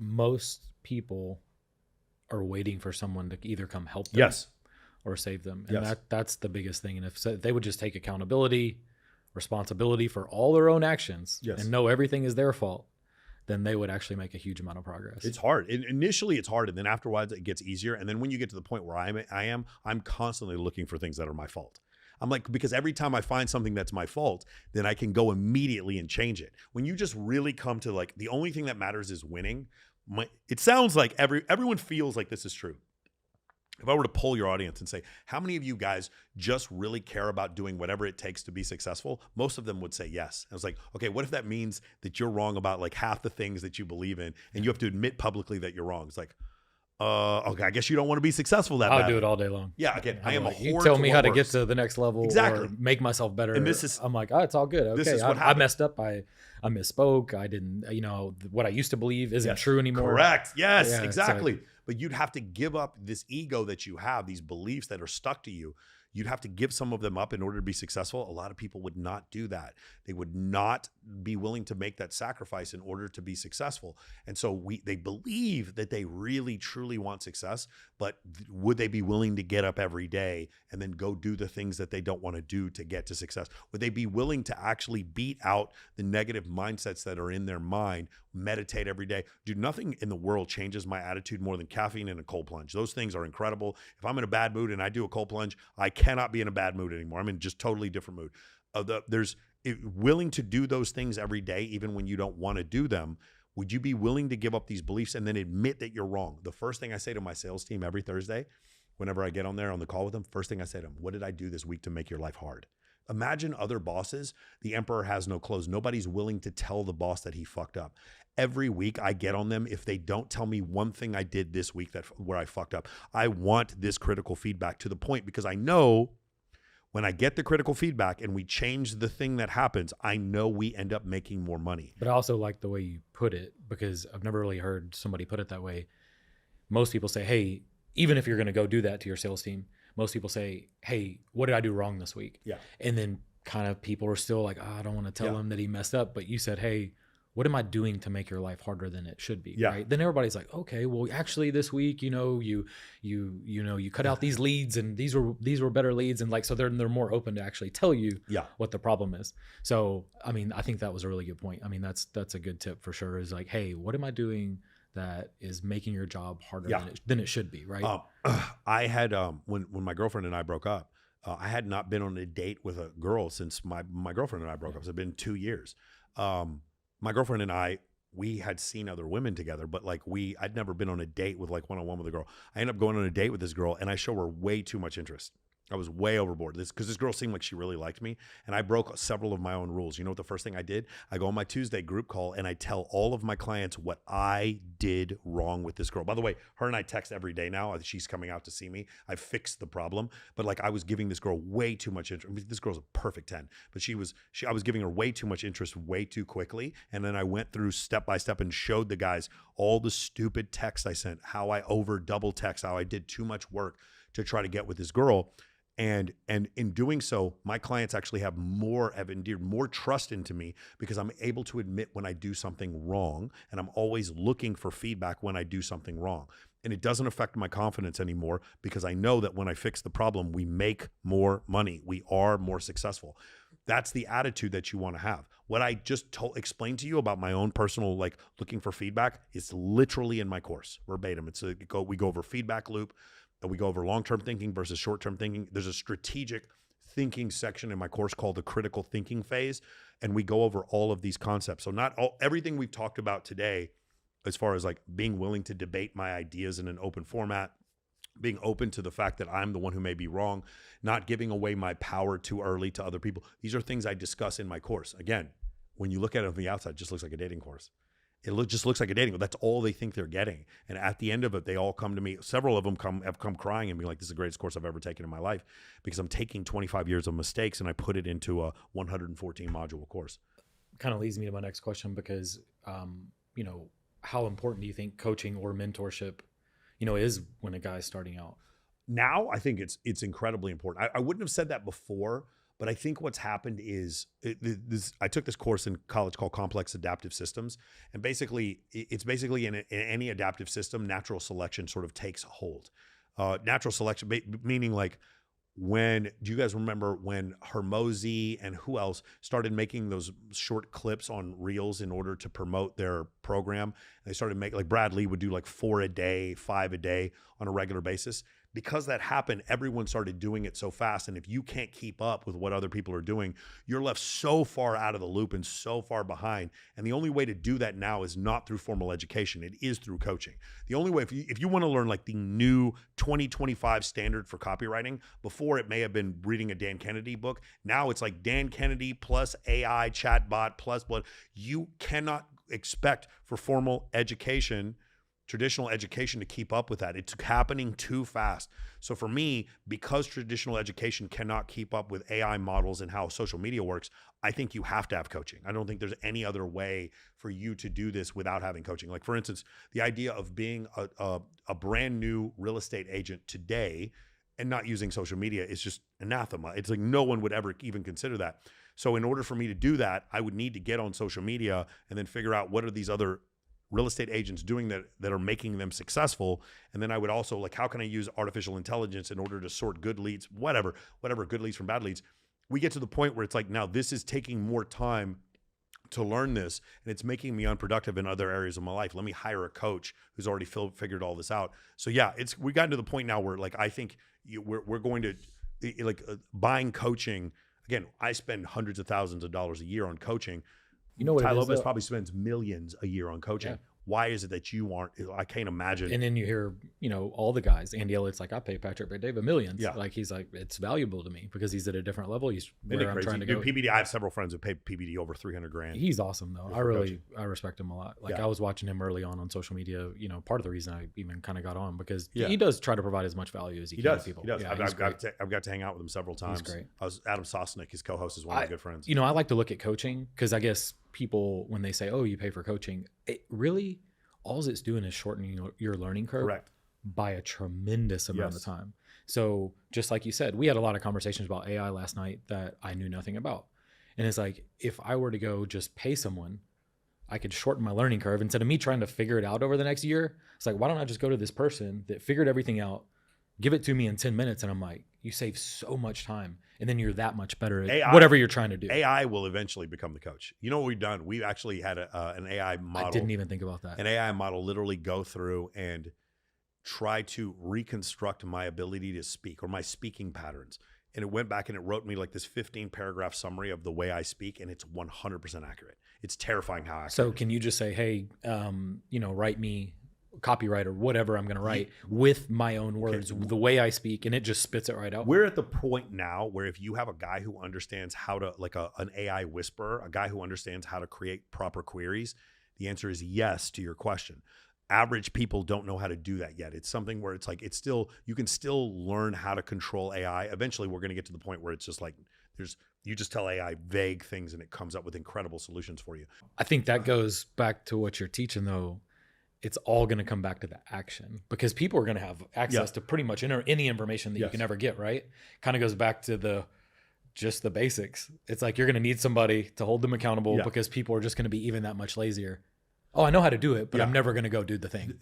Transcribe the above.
most people are waiting for someone to either come help them Yes. or save them. And Yes. that's the biggest thing. And if they would just take accountability, responsibility for all their own actions Yes. and know everything is their fault, then they would actually make a huge amount of progress. It's hard. Initially, it's hard, and then afterwards, it gets easier. And then when you get to the point where I'm constantly looking for things that are my fault. I'm like, because every time I find something that's my fault, then I can go immediately and change it. When you just really come to like, the only thing that matters is winning. It sounds like everyone feels like this is true. If I were to poll your audience and say, how many of you guys just really care about doing whatever it takes to be successful? Most of them would say yes. I was like, okay, what if that means that you're wrong about like half the things that you believe in and you have to admit publicly that you're wrong? It's like, okay, I guess you don't want to be successful that bad. I'll do it all day long. Yeah, again, I am like, a you whore tell to me what how to works. get to the next level Exactly. or make myself better. And this is, I'm like, oh, it's all good. This Okay, is what I messed up. I misspoke. I didn't, what I used to believe isn't Yes. true anymore. Correct. Yes, Yeah, exactly. But you'd have to give up this ego that you have, these beliefs that are stuck to you. You'd have to give some of them up in order to be successful. A lot of people would not do that. They would not be willing to make that sacrifice in order to be successful. And so they believe that they really, truly want success, but would they be willing to get up every day and then go do the things that they don't want to do to get to success? Would they be willing to actually beat out the negative mindsets that are in their mind, meditate every day? Dude, nothing in the world changes my attitude more than caffeine and a cold plunge. Those things are incredible. If I'm in a bad mood and I do a cold plunge, I cannot be in a bad mood anymore. I'm in just totally different mood. There's willing to do those things every day, even when you don't want to do them. Would you be willing to give up these beliefs and then admit that you're wrong? The first thing I say to my sales team every Thursday, whenever I get on there on the call with them, first thing I say to them, what did I do this week to make your life hard? Imagine other bosses. The emperor has no clothes. Nobody's willing to tell the boss that he fucked up. Every week I get on them. If they don't tell me one thing I did this week where I fucked up, I want this critical feedback to the point, because I know when I get the critical feedback and we change the thing that happens, I know we end up making more money. But I also like the way you put it, because I've never really heard somebody put it that way. Most people say, hey, even if you're going to go do that to your sales team, most people say, hey, what did I do wrong this week? Yeah. And then kind of people are still like, oh, I don't want to tell him that he messed up. But you said, hey, what am I doing to make your life harder than it should be? Yeah. Right. Then everybody's like, okay, well, actually this week, you cut out these leads and these were better leads. And like, so they're more open to actually tell you what the problem is. So, I mean, I think that was a really good point. I mean, that's a good tip for sure, is like, hey, what am I doing that is making your job harder than it should be? Right. I had, when my girlfriend and I broke up, I had not been on a date with a girl since my girlfriend and I broke up. So it's been 2 years. My girlfriend and I, we had seen other women together, but like I'd never been on a date with like one-on-one with a girl. I ended up going on a date with this girl and I show her way too much interest. I was way overboard because this girl seemed like she really liked me, and I broke several of my own rules. You know what the first thing I did? I go on my Tuesday group call and I tell all of my clients what I did wrong with this girl. By the way, her and I text every day now. She's coming out to see me. I fixed the problem, but like I was giving this girl way too much interest. I mean, this girl's a perfect 10, but I was giving her way too much interest way too quickly. And then I went through step by step and showed the guys all the stupid texts I sent, how I double text, how I did too much work to try to get with this girl. And in doing so, my clients actually have endeared more trust into me, because I'm able to admit when I do something wrong, and I'm always looking for feedback when I do something wrong. And it doesn't affect my confidence anymore, because I know that when I fix the problem, we make more money. We are more successful. That's the attitude that you want to have. What I just explained to you about my own personal, like looking for feedback, is literally in my course, verbatim. We go over feedback loop. We go over long-term thinking versus short-term thinking. There's a strategic thinking section in my course called the critical thinking phase, and we go over all of these concepts. So everything we've talked about today, as far as like being willing to debate my ideas in an open format, being open to the fact that I'm the one who may be wrong, not giving away my power too early to other people. These are things I discuss in my course. Again, when you look at it from the outside, it just looks like a dating course. Just looks like a dating. That's all they think they're getting. And at the end of it, they all come to me. Several of them have come crying and be like, this is the greatest course I've ever taken in my life, because I'm taking 25 years of mistakes and I put it into a 114 module course. Kind of leads me to my next question, because, how important do you think coaching or mentorship, is when a guy's starting out? Now, I think it's incredibly important. I wouldn't have said that before, But I think what's happened is I took this course in college called Complex Adaptive Systems. And basically, it's basically in any adaptive system, natural selection sort of takes hold. Natural selection, meaning like, do you guys remember when Hermosi and who else started making those short clips on Reels in order to promote their program? They started making, like Brad Lee would do like 4 a day, 5 a day on a regular basis. Because that happened, everyone started doing it so fast. And if you can't keep up with what other people are doing, you're left so far out of the loop and so far behind. And the only way to do that now is not through formal education. It is through coaching. The only way, if you want to learn like the new 2025 standard for copywriting, before it may have been reading a Dan Kennedy book. Now it's like Dan Kennedy plus AI chatbot plus blood. You cannot expect for formal education, traditional education, to keep up with that. It's happening too fast. So for me, because traditional education cannot keep up with AI models and how social media works, I think you have to have coaching. I don't think there's any other way for you to do this without having coaching. Like for instance, the idea of being a brand new real estate agent today and not using social media is just anathema. It's like no one would ever even consider that. So in order for me to do that, I would need to get on social media and then figure out what are these other real estate agents doing that are making them successful. And then I would also like, how can I use artificial intelligence in order to sort good leads, whatever good leads from bad leads. We get to the point where it's like, now this is taking more time to learn this, and it's making me unproductive in other areas of my life. Let me hire a coach who's already figured all this out. So yeah, we gotten to the point now where like, I think we're going to buying coaching. Again, I spend hundreds of thousands of dollars a year on coaching. You know what Ty Lopez probably spends millions a year on coaching. Yeah. Why is it that you aren't? I can't imagine. And then you hear, all the guys. Andy Elliott's like, I pay Patrick Bet-David millions. Yeah. Like he's like, it's valuable to me because he's at a different level. He's where I'm trying to go. PBD, I have several friends who pay PBD over $300,000. He's awesome though. I respect him a lot. Like I was watching him early on social media. Part of the reason I even kind of got on because he does try to provide as much value as he can to people. He does. Yeah, I've got to hang out with him several times. He's great. Adam Sosnick, his co-host, is one of my good friends. I like to look at coaching because I guess people, when they say, oh, you pay for coaching, it really, all it's doing is shortening your learning curve. Correct. By a tremendous amount of time. So just like you said, we had a lot of conversations about AI last night that I knew nothing about. And it's like, if I were to go just pay someone, I could shorten my learning curve. Instead of me trying to figure it out over the next year, it's like, why don't I just go to this person that figured everything out, give it to me in 10 minutes. And I'm like, you save so much time. And then you're that much better at whatever you're trying to do. AI will eventually become the coach. You know what we've done? We've actually had an AI model. I didn't even think about that. An AI model literally go through and try to reconstruct my ability to speak or my speaking patterns. And it went back and it wrote me like this 15-paragraph summary of the way I speak, and it's 100% accurate. It's terrifying how accurate. So can you just say, hey, write me copyright or whatever I'm going to write with my own words, the way I speak, and it just spits it right out? We're at the point now where if you have a guy who understands how to, like an AI whisperer, a guy who understands how to create proper queries, the answer is yes to your question. Average people don't know how to do that yet. It's something where it's like, you can still learn how to control AI. Eventually we're going to get to the point where it's just like, you just tell AI vague things and it comes up with incredible solutions for you. I think that goes back to what you're teaching though. It's all going to come back to the action because people are going to have access to pretty much any information that you can ever get, right? Kind of goes back to just the basics. It's like you're going to need somebody to hold them accountable because people are just going to be even that much lazier. Oh, I know how to do it, but I'm never going to go do the thing.